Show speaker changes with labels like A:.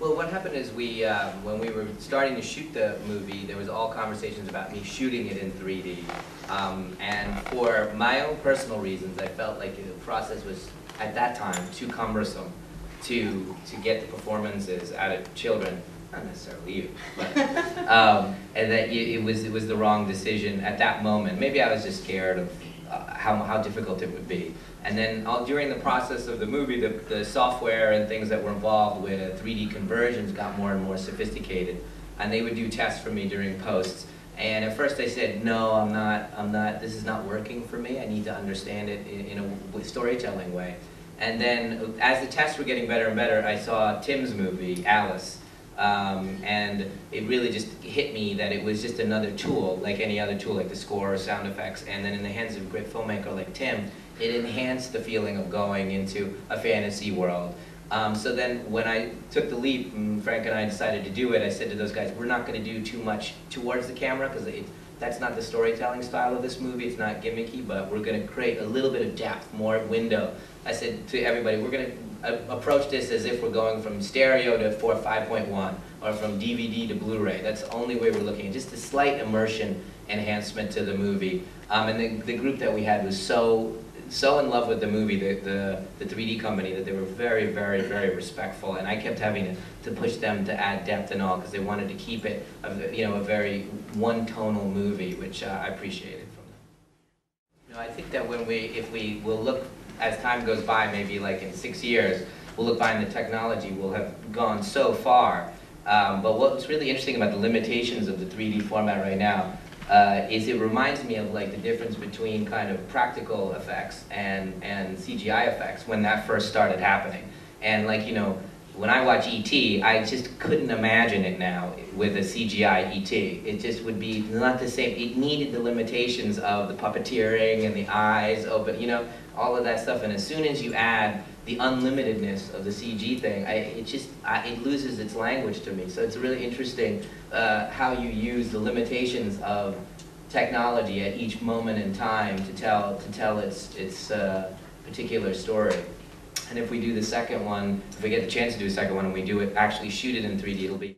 A: Well, what happened is when we were starting to shoot the movie, there was all conversations about me shooting it in 3D. And for my own personal reasons, I felt like the process was, at that time, too cumbersome to get the performances out of children. Not necessarily you, but and that it was the wrong decision at that moment. Maybe I was just scared of how difficult it would be. And then during the process of the movie, the software and things that were involved with 3D conversions got more and more sophisticated. And they would do tests for me during posts. And at first I said, no, I'm not, this is not working for me. I need to understand it in a storytelling way. And then as the tests were getting better and better, I saw Tim's movie, Alice. And it really just hit me that it was just another tool, like any other tool, like the score or sound effects. And then in the hands of a great filmmaker like Tim, it enhanced the feeling of going into a fantasy world. So then when I took the leap, and Frank and I decided to do it, I said to those guys, we're not going to do too much towards the camera, because that's not the storytelling style of this movie. It's not gimmicky, but we're going to create a little bit of depth, more window. I said to everybody, we're going to approach this as if we're going from stereo to 5.1, or from DVD to Blu-ray. That's the only way we're looking at, just a slight immersion enhancement to the movie. And the group that we had was so in love with the movie, the 3D company, that they were very, very, very respectful, and I kept having to push them to add depth and all, because they wanted to keep it a very one-tonal movie, which I appreciated from them. I think that if we will look, as time goes by, maybe like in 6 years, we'll look behind the technology, we'll have gone so far. But what's really interesting about the limitations of the 3D format right now is it reminds me of like the difference between kind of practical effects and CGI effects when that first started happening. And like, when I watch E.T., I just couldn't imagine it now with a CGI E.T. It just would be not the same. It needed the limitations of the puppeteering and the eyes open, all of that stuff. And as soon as you add the unlimitedness of the CG thing, it loses its language to me. So it's really interesting how you use the limitations of technology at each moment in time to tell its particular story. And if we do the second one, if we get the chance to do a second one and we actually shoot it in 3D, it'll be